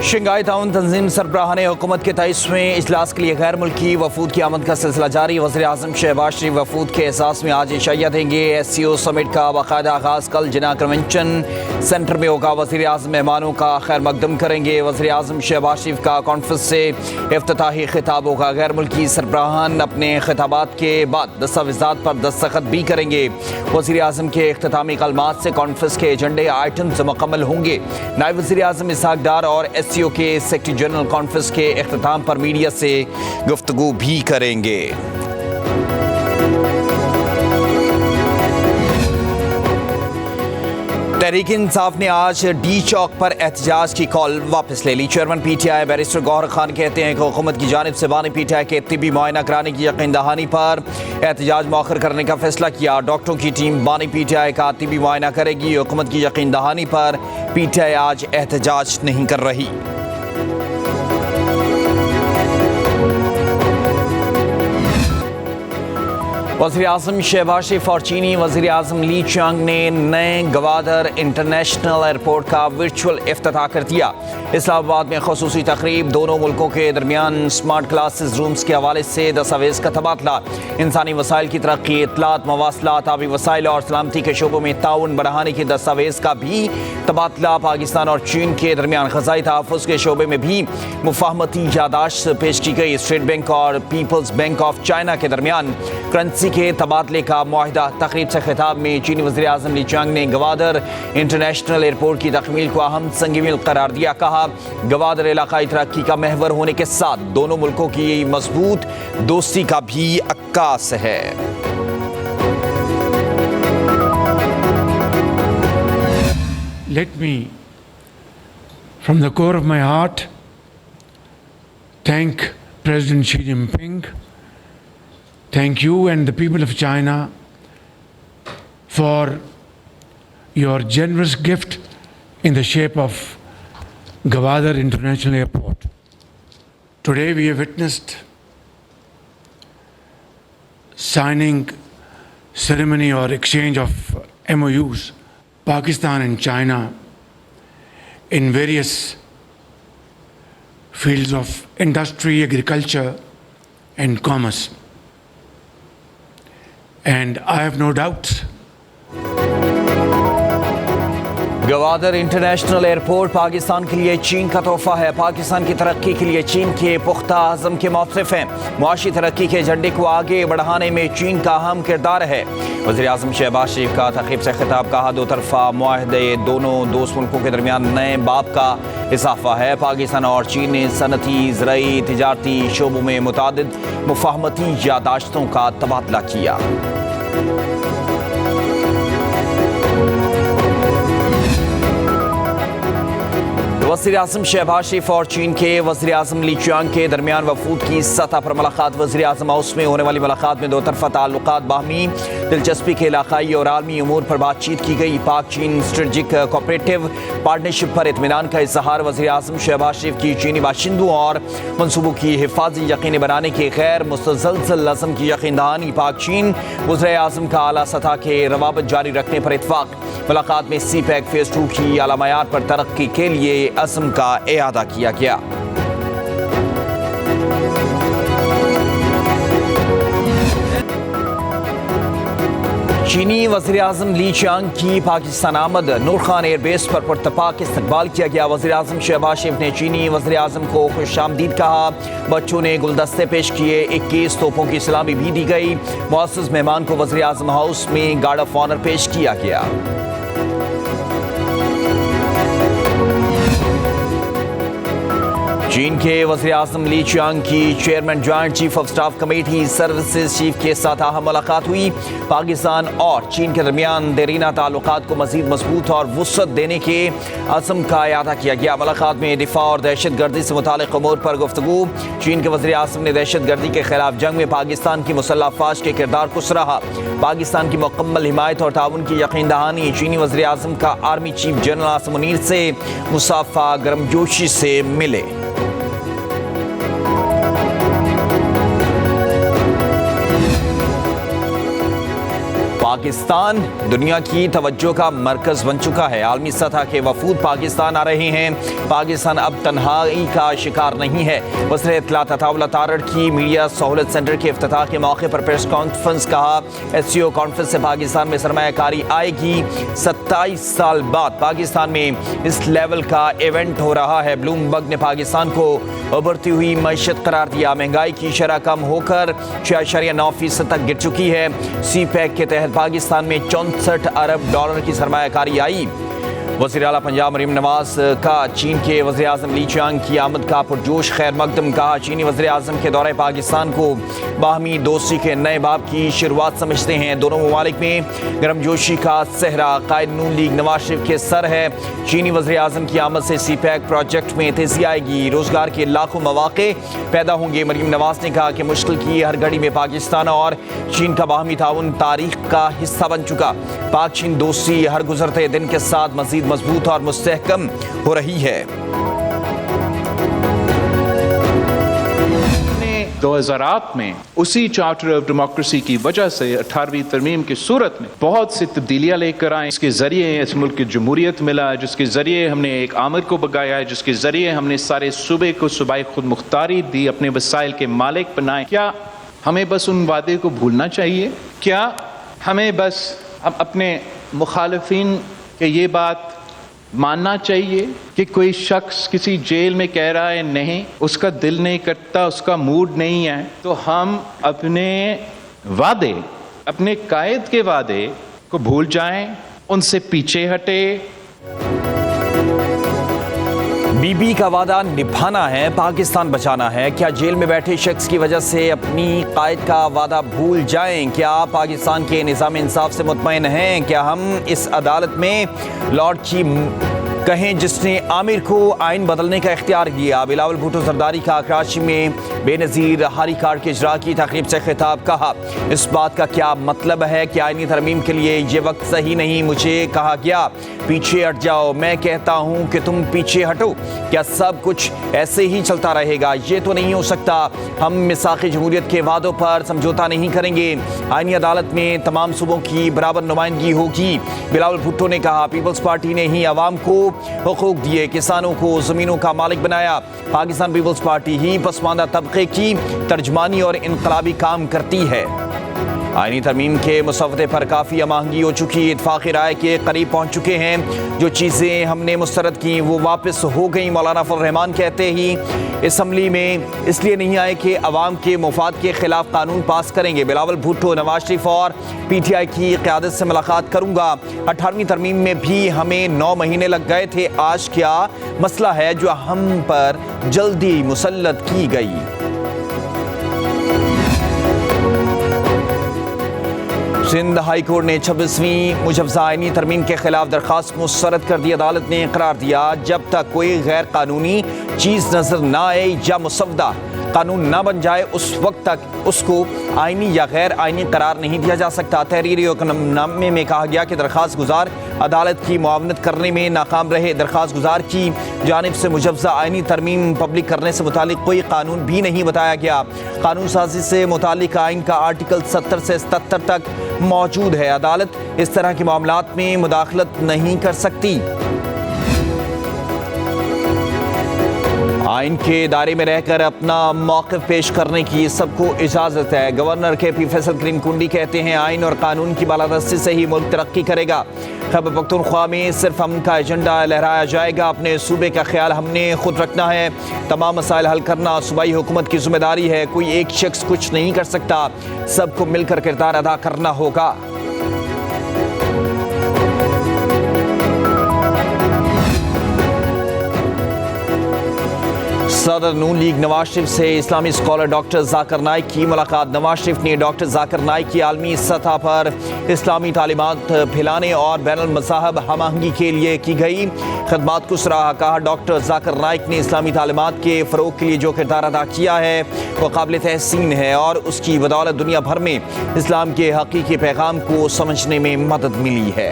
Shanghai تعاون تنظیم سربراہان حکومت کے 23ویں اجلاس کے لیے غیر ملکی وفود کی آمد کا سلسلہ جاری۔ وزیر اعظم شہباز شریف وفود کے اعزاز میں آج عشائیہ دیں گے۔ SCO سمٹ کا باقاعدہ آغاز کل جناح کنونشن سینٹر میں ہوگا۔ وزیر اعظم مہمانوں کا خیر مقدم کریں گے۔ وزیر اعظم شہباز شریف کا کانفرنس سے افتتاحی خطاب ہوگا۔ غیر ملکی سربراہان اپنے خطابات کے بعد دستاویزات پر دستخط بھی کریں گے۔ وزیر اعظم کے اختتامی کلمات سے کانفرنس کے ایجنڈے آئٹمز مکمل ہوں گے۔ نائب وزیر اعظم اسحاق ڈار اور SCO کے سیکرٹری جنرل کانفرنس کے اختتام پر میڈیا سے گفتگو بھی کریں گے۔ تحریک انصاف نے آج ڈی چوک پر احتجاج کی کال واپس لے لی۔ چیئرمین PTI بیرسٹر گوہر خان کہتے ہیں کہ حکومت کی جانب سے بانی PTI کے طبی معائنہ کرانے کی یقین دہانی پر احتجاج مؤخر کرنے کا فیصلہ کیا۔ ڈاکٹروں کی ٹیم بانی PTI کا طبی معائنہ کرے گی۔ حکومت کی یقین دہانی پر PTI آج احتجاج نہیں کر رہی۔ وزیر اعظم شہباز شریف اور چینی وزیر اعظم لی چیانگ نے نئے گوادر انٹرنیشنل ایئرپورٹ کا ورچوئل افتتاح کر دیا۔ اسلام آباد میں خصوصی تقریب۔ دونوں ملکوں کے درمیان اسمارٹ کلاسز رومز کے حوالے سے دستاویز کا تبادلہ۔ انسانی وسائل کی ترقی، اطلاعات، مواصلات، آبی وسائل اور سلامتی کے شعبوں میں تعاون بڑھانے کی دستاویز کا بھی تبادلہ۔ پاکستان اور چین کے درمیان غذائی تحفظ کے شعبے میں بھی مفاہمتی یادداشت پیش کی گئی۔ اسٹیٹ بینک اور پیپلز بینک آف چائنا کے درمیان کرنسی کے تبادلے کا معاہدہ۔ تقریب سے خطاب میں چینی وزیر اعظم لی چیانگ نے گوادر انٹرنیشنل ایئرپورٹ کی تکمیل کو اہم سنگ میل قرار دیا۔ کہا گوادر علاقائی ترقی کا محور ہونے کے ساتھ دونوں ملکوں کی مضبوط دوستی کا بھی عکاس ہے۔ Let me, from the core of my heart, thank President Xi Jinping, thank you and the people of China for your generous gift in the shape of Gwadar International Airport. Today we have witnessed signing ceremony or exchange of MOUs, Pakistan and China, in various fields of industry, agriculture and commerce. And I have no doubt Gwadar international airport Pakistan کے لیے چین کا تحفہ ہے۔ پاکستان کی ترقی کے لیے چین کے پختہ عزم کے معترف ہیں۔ معاشی ترقی کے ایجنڈے کو آگے بڑھانے میں چین کا اہم کردار ہے۔ وزیر اعظم شہباز شریف کا تقریب سے خطاب۔ کہا دو طرفہ معاہدے دونوں دوست ملکوں کے درمیان نئے باب کا اضافہ ہے۔ پاکستان اور چین نے صنعتی، زرعی، تجارتی شعبوں میں متعدد مفاہمتی یادداشتوں کا تبادلہ کیا۔ وزیر اعظم شہباز شریف اور چین کے وزیر اعظم لی چیانگ کے درمیان وفود کی سطح پر ملاقات۔ وزیر اعظم ہاؤس میں ہونے والی ملاقات میں دو طرفہ تعلقات، باہمی دلچسپی کے علاقائی اور عالمی امور پر بات چیت کی گئی۔ پاک چین اسٹریٹجک کوآپریٹو پارٹنرشپ پر اطمینان کا اظہار۔ وزیر اعظم شہباز شریف کی چینی باشندوں اور منصوبوں کی حفاظت یقینی بنانے کے غیر متزلزل عزم کی یقین دہانی۔ پاک چین وزیر اعظم کا اعلیٰ سطح کے روابط جاری رکھنے پر اتفاق۔ ملاقات میں CPEC فیز 2 کی اعلیٰ معیار پر ترقی کے لیے عزم کا اعادہ کیا گیا۔ چینی وزیر اعظم لی چیانگ کی پاکستان آمد۔ نور خان ایئر بیس پر پرتپاک استقبال کیا گیا۔ وزیر اعظم شہباز شریف نے چینی وزیر اعظم کو خوش آمدید کہا۔ بچوں نے گلدستے پیش کیے۔ 21 توپوں کی سلامی بھی دی گئی۔ معزز مہمان کو وزیر اعظم ہاؤس میں گارڈ آف آنر پیش کیا گیا۔ چین کے وزیر اعظم لی چیانگ کی chairman joint chief of staff committee services chief کے ساتھ اہم ملاقات ہوئی۔ پاکستان اور چین کے درمیان دیرینہ تعلقات کو مزید مضبوط اور وسعت دینے کے عزم کا اعادہ کیا گیا۔ ملاقات میں دفاع اور دہشت گردی سے متعلق امور پر گفتگو۔ چین کے وزیر اعظم نے دہشت گردی کے خلاف جنگ میں پاکستان کی مسلح افواج کے کردار کو سراہا۔ پاکستان کی مکمل حمایت اور تعاون کی یقین دہانی۔ چینی وزیر اعظم کا army chief general Asim Munir سے مصافحہ گرمجوشی سے ملے۔ پاکستان دنیا کی توجہ کا مرکز بن چکا ہے. عالمی سطح کے وفود پاکستان آ رہے ہیں. پاکستان اب تنہائی کا شکار نہیں ہے. وزیر اطلاعات عطاءاللہ تارڑ کی میڈیا سہولت سینٹر کے افتتاح کے موقع پر پریس کانفرنس. کہا SCO کانفرنس سے پاکستان میں سرمایہ کاری آئے گی. 27 سال بعد پاکستان میں اس لیول کا ایونٹ ہو رہا ہے. بلوم برگ نے پاکستان کو ابھرتی ہوئی معیشت قرار دیا. مہنگائی کی شرح کم ہو کر 6.9% تک گر چکی ہے. سی پیک کے تحت پاکستان میں 64 ارب ڈالر کی سرمایہ کاری آئی. وزیر اعلیٰ پنجاب مریم نواز کا چین کے وزیر اعظم لی چیانگ کی آمد کا پرجوش خیر مقدم. کہا چینی وزیر اعظم کے دورہ پاکستان کو باہمی دوستی کے نئے باب کی شروعات سمجھتے ہیں. دونوں ممالک میں گرم جوشی کا صحرا قائد نون لیگ نواز شریف کے سر ہے. چینی وزیر اعظم کی آمد سے سی پیک پروجیکٹ میں تیزی آئے گی. روزگار کے لاکھوں مواقع پیدا ہوں گے. مریم نواز نے کہا کہ مشکل کی ہر گھڑی میں پاکستان اور چین کا باہمی تعاون تاریخ کا حصہ بن چکا. پاک چین دوستی ہر گزرتے دن کے ساتھ مزید مضبوط اور مستحکم ہو رہی ہے. 2008 میں اسی چارٹر آف ڈیموکریسی کی وجہ سے 18ویں ترمیم کی صورت میں بہت سی تبدیلیاں لے کر آئیں. اس کے ذریعے اس ملک کی جمہوریت ملا, جس کے ذریعے ہم نے ایک آمد کو بگایا, جس کے ذریعے ہم نے سارے صوبے کو صوبائی خود مختاری دی, اپنے وسائل کے مالک بنائے. کیا ہمیں بس ان وعدے کو بھولنا چاہیے؟ کیا ہمیں بس اپنے مخالفین کے یہ بات ماننا چاہیے کہ کوئی شخص کسی جیل میں کہہ رہا ہے نہیں, اس کا دل نہیں کرتا, اس کا موڈ نہیں ہے, تو ہم اپنے وعدے, اپنے قائد کے وعدے کو بھول جائیں, ان سے پیچھے ہٹے؟ بی بی کا وعدہ نبھانا ہے, پاکستان بچانا ہے. کیا جیل میں بیٹھے شخص کی وجہ سے اپنی قائد کا وعدہ بھول جائیں؟ کیا آپ پاکستان کے نظام انصاف سے مطمئن ہیں؟ کیا ہم اس عدالت میں لارڈ کی کہیں جس نے عامر کو آئین بدلنے کا اختیار دیا؟ بلاول بھٹو زرداری کا کراچی میں بے نظیر ہاری کارڈ کے اجرا کی تقریب سے خطاب. کہا اس بات کا کیا مطلب ہے کہ آئینی ترمیم کے لیے یہ وقت صحیح نہیں؟ مجھے کہا گیا پیچھے ہٹ جاؤ, میں کہتا ہوں کہ تم پیچھے ہٹو. کیا سب کچھ ایسے ہی چلتا رہے گا؟ یہ تو نہیں ہو سکتا. ہم میثاق جمہوریت کے وعدوں پر سمجھوتا نہیں کریں گے. آئینی عدالت میں تمام صوبوں کی برابر نمائندگی ہوگی. بلاول بھٹو نے کہا پیپلز پارٹی نے ہی عوام کو حقوق دیے, کسانوں کو زمینوں کا مالک بنایا. پاکستان پیپلز پارٹی ہی پسماندہ طبقے کی ترجمانی اور انقلابی کام کرتی ہے. آئینی ترمیم کے مسودے پر کافی ہم آہنگی ہو چکی, اتفاقی رائے کے قریب پہنچ چکے ہیں. جو چیزیں ہم نے مسترد کی وہ واپس ہو گئیں. مولانا فضل الرحمان کہتے ہی اسمبلی میں اس لیے نہیں آئے کہ عوام کے مفاد کے خلاف قانون پاس کریں گے. بلاول بھٹو نواز شریف اور PTI کی قیادت سے ملاقات کروں گا. 18ویں ترمیم میں بھی ہمیں 9 مہینے لگ گئے تھے, آج کیا مسئلہ ہے جو ہم پر جلدی مسلط کی گئی؟ سندھ ہائی کورٹ نے 26ویں مجوزہ آئینی ترمیم کے خلاف درخواست مسترد کر دی. عدالت نے قرار دیا جب تک کوئی غیر قانونی چیز نظر نہ آئے یا مسودہ قانون نہ بن جائے اس وقت تک اس کو آئینی یا غیر آئینی قرار نہیں دیا جا سکتا. تحریری حکم نامے میں کہا گیا کہ درخواست گزار عدالت کی معاونت کرنے میں ناکام رہے. درخواست گزار کی جانب سے مجوزہ آئینی ترمیم پبلک کرنے سے متعلق کوئی قانون بھی نہیں بتایا گیا. قانون سازی سے متعلق آئین کا آرٹیکل 70 سے 77 تک موجود ہے. عدالت اس طرح کے معاملات میں مداخلت نہیں کر سکتی. آئین کے دائرے میں رہ کر اپنا موقف پیش کرنے کی سب کو اجازت ہے. گورنر KP فیصل کریم کنڈی کہتے ہیں آئین اور قانون کی بالادستی سے ہی ملک ترقی کرے گا. خیبر پختونخوا میں صرف امن کا ایجنڈا لہرایا جائے گا. اپنے صوبے کا خیال ہم نے خود رکھنا ہے. تمام مسائل حل کرنا صوبائی حکومت کی ذمہ داری ہے. کوئی ایک شخص کچھ نہیں کر سکتا, سب کو مل کر کردار ادا کرنا ہوگا. صدر نون لیگ نواز شریف سے اسلامی اسکالر ڈاکٹر ذاکر نائک کی ملاقات. نواز شریف نے ڈاکٹر ذاکر نائک کی عالمی سطح پر اسلامی تعلیمات پھیلانے اور بین المذاہب ہم آہنگی کے لیے کی گئی خدمات کو سراہا. کہا ڈاکٹر ذاکر نائک نے اسلامی تعلیمات کے فروغ کے لیے جو کردار ادا کیا ہے وہ قابل تحسین ہے اور اس کی بدولت دنیا بھر میں اسلام کے حقیقی پیغام کو سمجھنے میں مدد ملی ہے.